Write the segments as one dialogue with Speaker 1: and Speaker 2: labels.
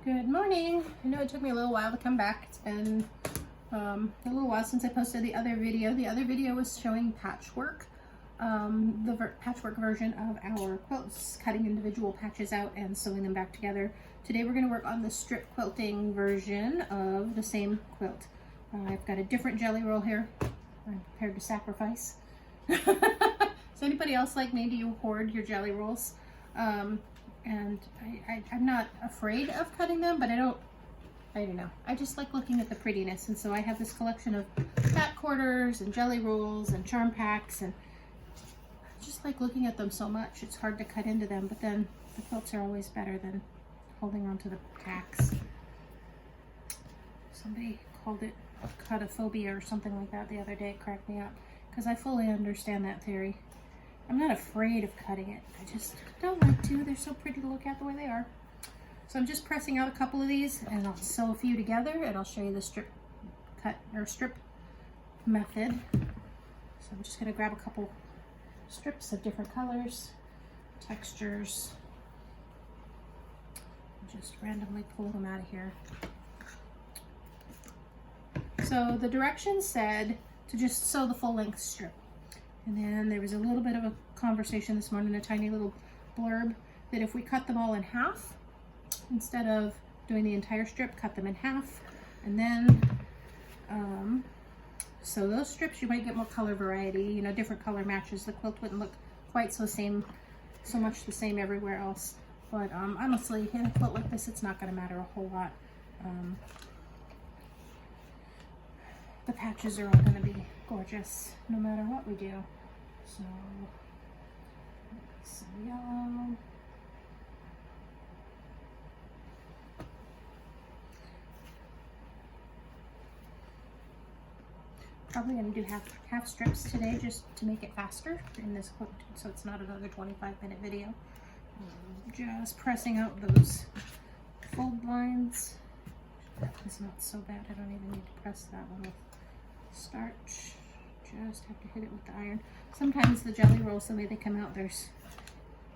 Speaker 1: Good morning. I know it took me a little while to come back. It's been a little while since I posted the other video. The other video was showing patchwork, the patchwork version of our quilts, cutting individual patches out and sewing them back together. Today we're going to work on the strip quilting version of the same quilt. I've got a different jelly roll here. I'm prepared to sacrifice. Is anybody else like me? Do you hoard your jelly rolls? And I'm not afraid of cutting them, but I don't know. I just like looking at the prettiness, and so I have this collection of fat quarters and jelly rolls and charm packs, and I just like looking at them so much. It's hard to cut into them, but then the quilts are always better than holding on to the packs. Somebody called it cutophobia or something like that the other day. It cracked me up because I fully understand that theory. I'm not afraid of cutting it. I just don't like to. They're so pretty to look at the way they are. So I'm just pressing out a couple of these, and I'll sew a few together, and I'll show you the strip cut or strip method. So I'm just going to grab a couple strips of different colors, textures, and just randomly pull them out of here. So the directions said to just sew the full length strip. And then there was a little bit of a conversation this morning, a tiny little blurb, that if we cut them all in half, instead of doing the entire strip, cut them in half. And then, so those strips, you might get more color variety, you know, different color matches. The quilt wouldn't look quite so much the same everywhere else. But honestly, in a quilt like this, it's not going to matter a whole lot. The patches are all going to be gorgeous no matter what we do. So, some yellow. Probably going to do half strips today just to make it faster in this quilt, so it's not another 25-minute video. Just pressing out those fold lines. That is not so bad. I don't even need to press that one with starch. Just have to hit it with the iron. Sometimes the jelly rolls, the way they come out, there's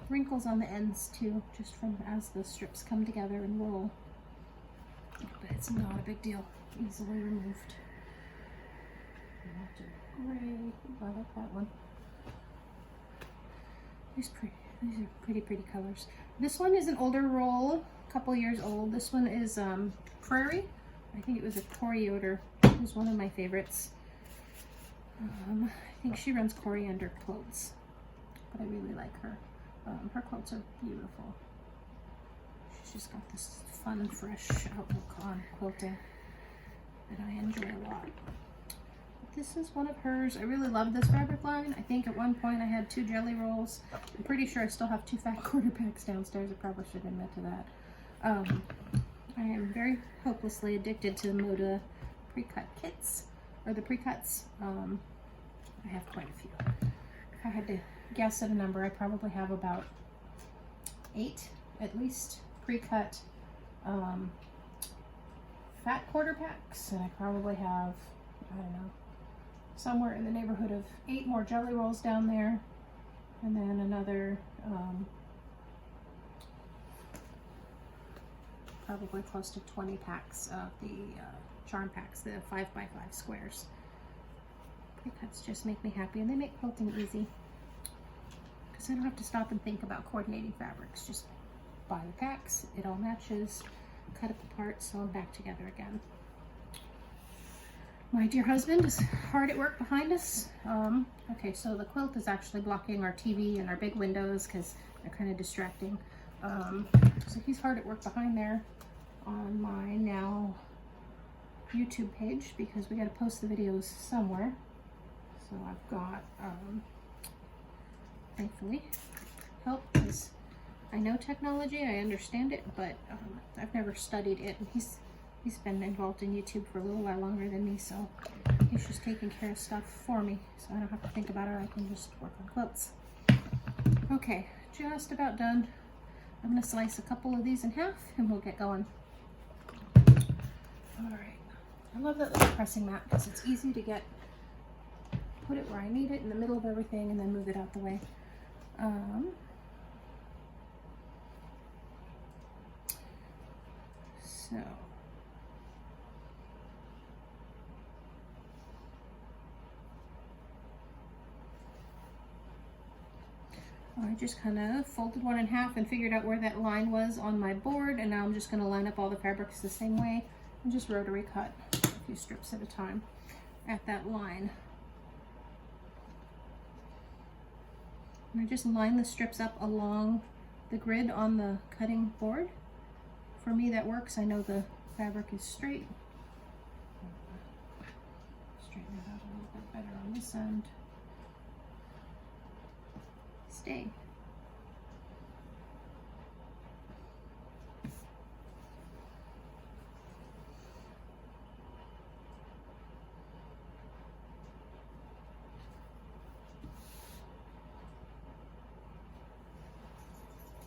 Speaker 1: wrinkles on the ends too, just from as the strips come together and roll. But it's not a big deal. Easily removed. Gray. I like that one. These are pretty colors. This one is an older roll, a couple years old. This one is Prairie. I think it was a Coriander. It was one of my favorites. I think she runs Coriander Quilts, but I really like her. Her quilts are beautiful. She's just got this fun, fresh outlook on quilting that I enjoy a lot. But this is one of hers. I really love this fabric line. I think at one point I had 2 jelly rolls. I'm pretty sure I still have 2 fat quarter packs downstairs. I probably should admit to that. I am very hopelessly addicted to the Moda pre-cut kits, or the pre-cuts. I have quite a few. If I had to guess at a number, I probably have about 8 at least pre-cut fat quarter packs, and I probably have, I don't know, somewhere in the neighborhood of 8 more jelly rolls down there, and then another probably close to 20 packs of the charm packs, the 5x5 squares. Pre-cuts just make me happy, and they make quilting easy because I don't have to stop and think about coordinating fabrics. Just buy the packs, it all matches, cut it apart, sew them back together again. My dear husband is hard at work behind us. Okay, so the quilt is actually blocking our TV and our big windows because they're kind of distracting. So he's hard at work behind there on my now YouTube page because we got to post the videos somewhere. So I've got, thankfully, help, because I know technology, I understand it, but I've never studied it, and he's been involved in YouTube for a little while longer than me, so he's just taking care of stuff for me, so I don't have to think about it. I can just work on quilts. Okay, just about done. I'm going to slice a couple of these in half, and we'll get going. Alright, I love that little pressing mat because it's easy to put it where I need it, in the middle of everything, and then move it out the way. So I just kind of folded one in half and figured out where that line was on my board, and now I'm just going to line up all the fabrics the same way and just rotary cut a few strips at a time at that line. And I just line the strips up along the grid on the cutting board. For me that works. I know the fabric is straight. Straighten it out a little bit better on this end. Stay.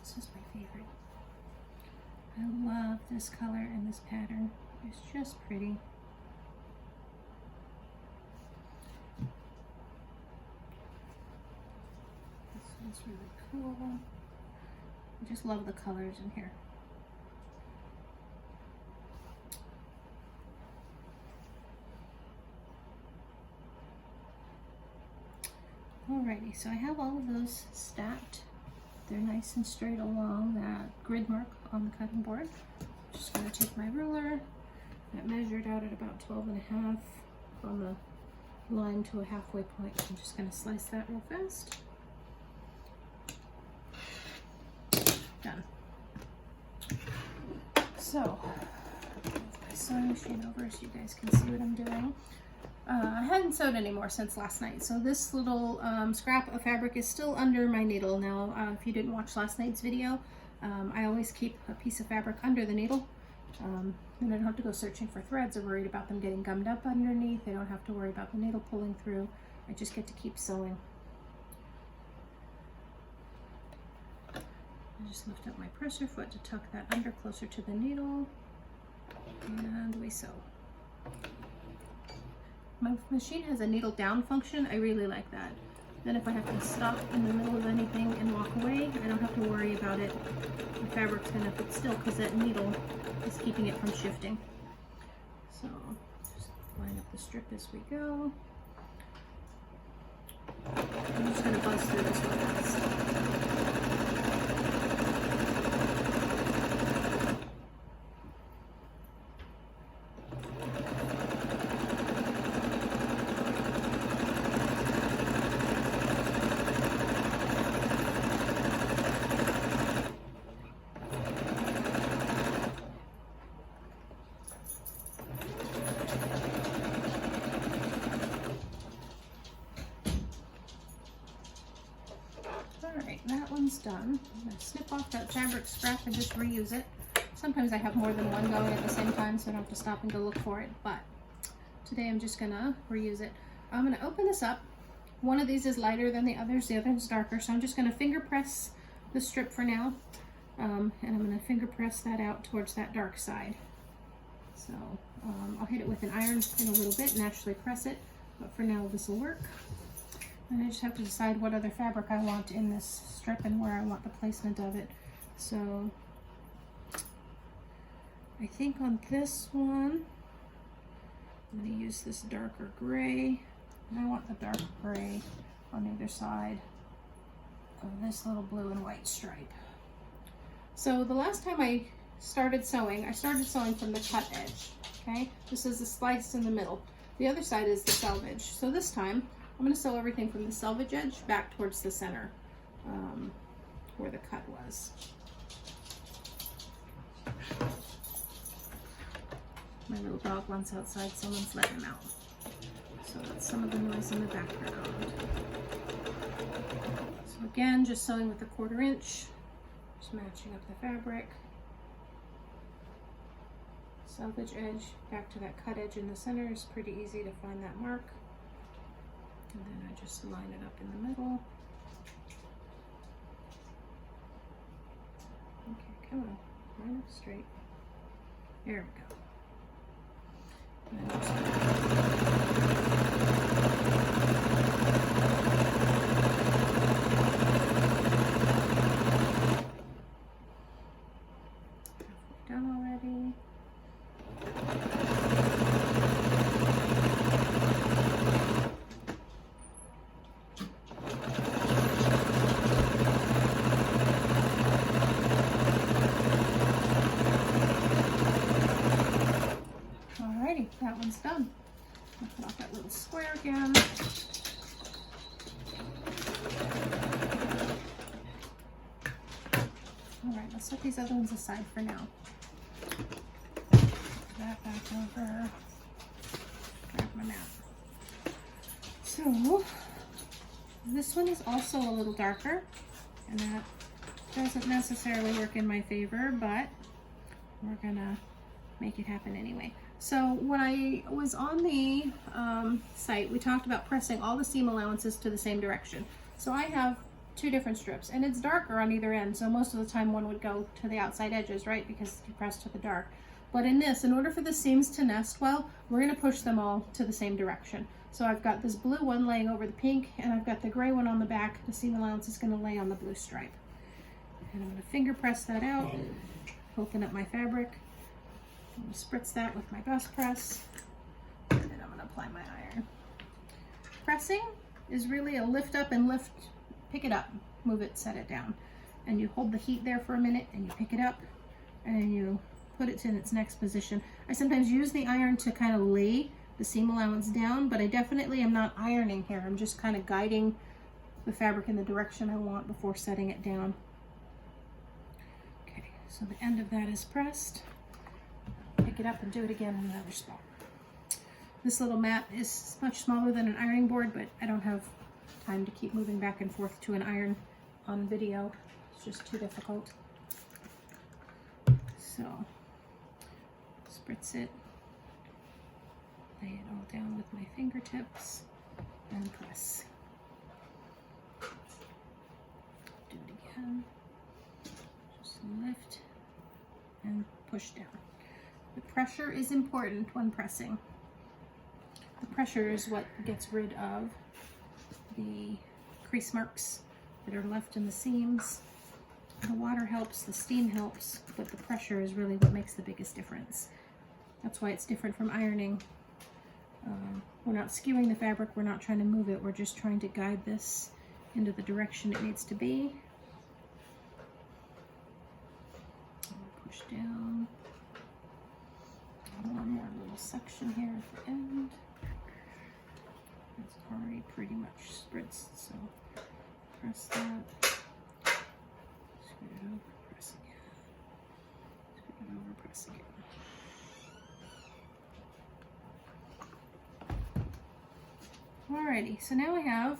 Speaker 1: This is my favorite. I love this color and this pattern. It's just pretty. This one's really cool. I just love the colors in here. Alrighty, so I have all of those stacked. They're nice and straight along that grid mark on the cutting board. I'm just going to take my ruler that measured out at about 12.5 from the line to a halfway point. I'm just going to slice that real fast. Done. So, move my sewing machine over so you guys can see what I'm doing. I hadn't sewed anymore since last night, so this little scrap of fabric is still under my needle. Now, if you didn't watch last night's video, I always keep a piece of fabric under the needle. Then I don't have to go searching for threads or worried about them getting gummed up underneath. I don't have to worry about the needle pulling through. I just get to keep sewing. I just lift up my presser foot to tuck that under closer to the needle, and we sew. My machine has a needle down function. I really like that. Then if I have to stop in the middle of anything and walk away, I don't have to worry about it. The fabric's gonna fit still because that needle is keeping it from shifting. So just line up the strip as we go. I'm just gonna buzz through this one fast. Alright, that one's done. I'm going to snip off that fabric scrap and just reuse it. Sometimes I have more than one going at the same time, so I don't have to stop and go look for it, but today I'm just going to reuse it. I'm going to open this up. One of these is lighter than the others, the other is darker, so I'm just going to finger press the strip for now, and I'm going to finger press that out towards that dark side. So I'll hit it with an iron in a little bit and actually press it, but for now this will work. And I just have to decide what other fabric I want in this strip and where I want the placement of it. So I think on this one, I'm going to use this darker gray. And I want the dark gray on either side of this little blue and white stripe. So the last time I started sewing from the cut edge. Okay, this is the slice in the middle. The other side is the selvage. So this time, I'm going to sew everything from the selvage edge back towards the center, where the cut was. My little dog wants outside, someone's letting him out. So that's some of the noise in the background. So again, just sewing with a 1/4 inch, just matching up the fabric. Selvage edge back to that cut edge in the center is pretty easy to find that mark. And then I just line it up in the middle. Okay, come on, line up straight. There we go. And then just halfway done already. that one's done. I'll put off that little square again. All right, let's set these other ones aside for now. Put that back over. Grab my map. So this one is also a little darker, and that doesn't necessarily work in my favor, but we're gonna make it happen anyway. So when I was on the site, we talked about pressing all the seam allowances to the same direction. So I have 2 different strips, and it's darker on either end, so most of the time one would go to the outside edges, right, because you press to the dark. But in this, in order for the seams to nest well, we're going to push them all to the same direction. So I've got this blue one laying over the pink, and I've got the gray one on the back. The seam allowance is going to lay on the blue stripe. And I'm going to finger press that out, open up my fabric, I'm going to spritz that with my bus press, and then I'm going to apply my iron. Pressing is really a lift up and lift, pick it up, move it, set it down. And you hold the heat there for a minute, and you pick it up, and you put it in its next position. I sometimes use the iron to kind of lay the seam allowance down, but I definitely am not ironing here. I'm just kind of guiding the fabric in the direction I want before setting it down. Okay, so the end of that is pressed. Pick it up and do it again in another spot. This little mat is much smaller than an ironing board, but I don't have time to keep moving back and forth to an iron on video. It's just too difficult. So spritz it, lay it all down with my fingertips, and press. Do it again. Just lift and push down. The pressure is important when pressing. The pressure is what gets rid of the crease marks that are left in the seams. The water helps, the steam helps, but the pressure is really what makes the biggest difference. That's why it's different from ironing. We're not skewing the fabric, we're not trying to move it, we're just trying to guide this into the direction it needs to be. Push down. One more little section here at the end. It's already pretty much spritzed, so press that. Scoot it over, press again. Scoot it over, press again. Alrighty, so now I have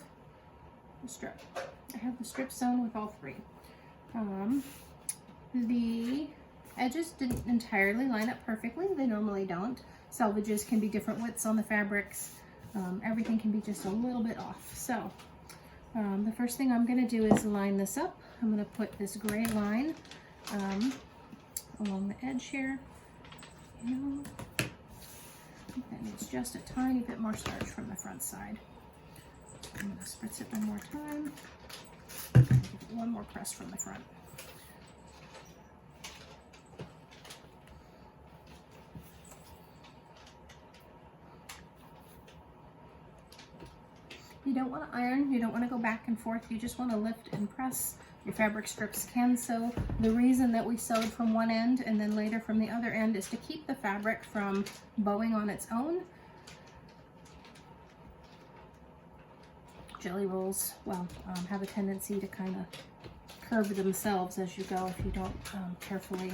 Speaker 1: the strip. I have the strip sewn with all 3. The edges didn't entirely line up perfectly. They normally don't. Selvages can be different widths on the fabrics. Everything can be just a little bit off. So the first thing I'm going to do is line this up. I'm going to put this gray line along the edge here. That needs just a tiny bit more starch from the front side. I'm going to spritz it one more time. Give it one more press from the front. You don't want to iron, you don't want to go back and forth, you just want to lift and press. Your fabric strips can sew. The reason that we sewed from one end and then later from the other end is to keep the fabric from bowing on its own. Jelly rolls, well, have a tendency to kind of curve themselves as you go if you don't carefully.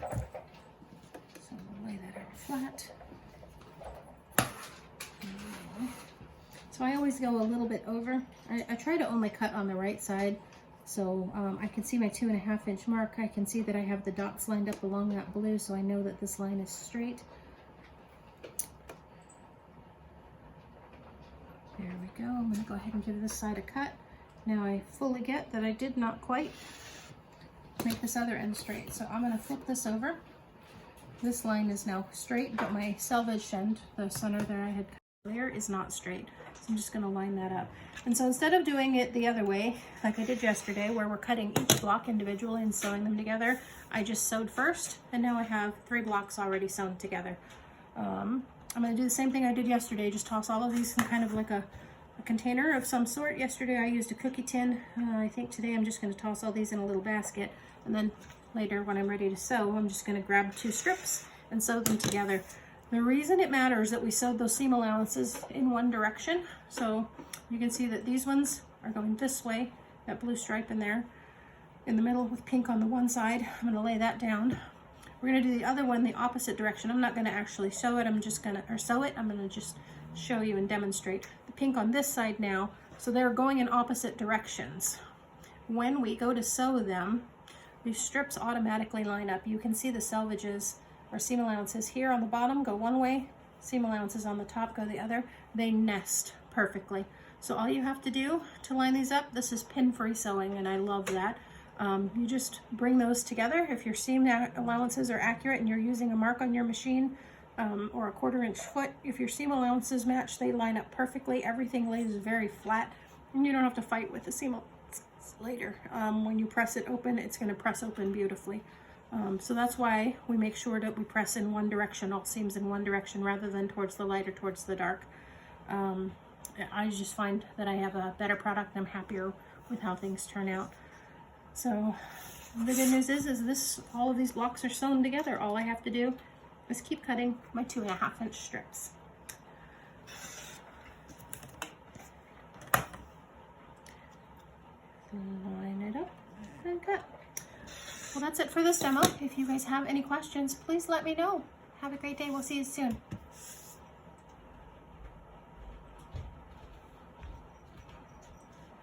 Speaker 1: So we'll lay that out flat. So I always go a little bit over. I try to only cut on the right side, so I can see my 2.5 inch mark. I can see that I have the dots lined up along that blue, so I know that this line is straight. There we go. I'm going to go ahead and give this side a cut. Now I fully get that I did not quite make this other end straight, so I'm going to flip this over. This line is now straight, but my selvage end, the center there I had cut earlier, is not straight. So I'm just going to line that up. And so instead of doing it the other way, like I did yesterday, where we're cutting each block individually and sewing them together, I just sewed first, and now I have 3 blocks already sewn together. I'm going to do the same thing I did yesterday, just toss all of these in kind of like a container of some sort. Yesterday I used a cookie tin. I think today I'm just going to toss all these in a little basket, and then later when I'm ready to sew, I'm just going to grab 2 strips and sew them together. The reason it matters that we sewed those seam allowances in one direction, so you can see that these ones are going this way, that blue stripe in there, in the middle with pink on the one side. I'm gonna lay that down. We're gonna do the other one the opposite direction. I'm not gonna actually sew it, I'm gonna just show you and demonstrate. The pink on this side now, so they're going in opposite directions. When we go to sew them, these strips automatically line up. You can see the selvages or seam allowances here on the bottom go one way, seam allowances on the top go the other. They nest perfectly. So all you have to do to line these up, this is pin-free sewing and I love that. You just bring those together. If your seam allowances are accurate and you're using a mark on your machine or a 1/4 inch foot, if your seam allowances match, they line up perfectly. Everything lays very flat and you don't have to fight with the seam allowances later. When you press it open, it's going to press open beautifully. So that's why we make sure that we press in one direction, all seams in one direction rather than towards the light or towards the dark. I just find that I have a better product and I'm happier with how things turn out. So the good news is all of these blocks are sewn together. All I have to do is keep cutting my 2.5 inch strips. Line it up and cut. Well, that's it for this demo. If you guys have any questions, please let me know. Have a great day. We'll see you soon.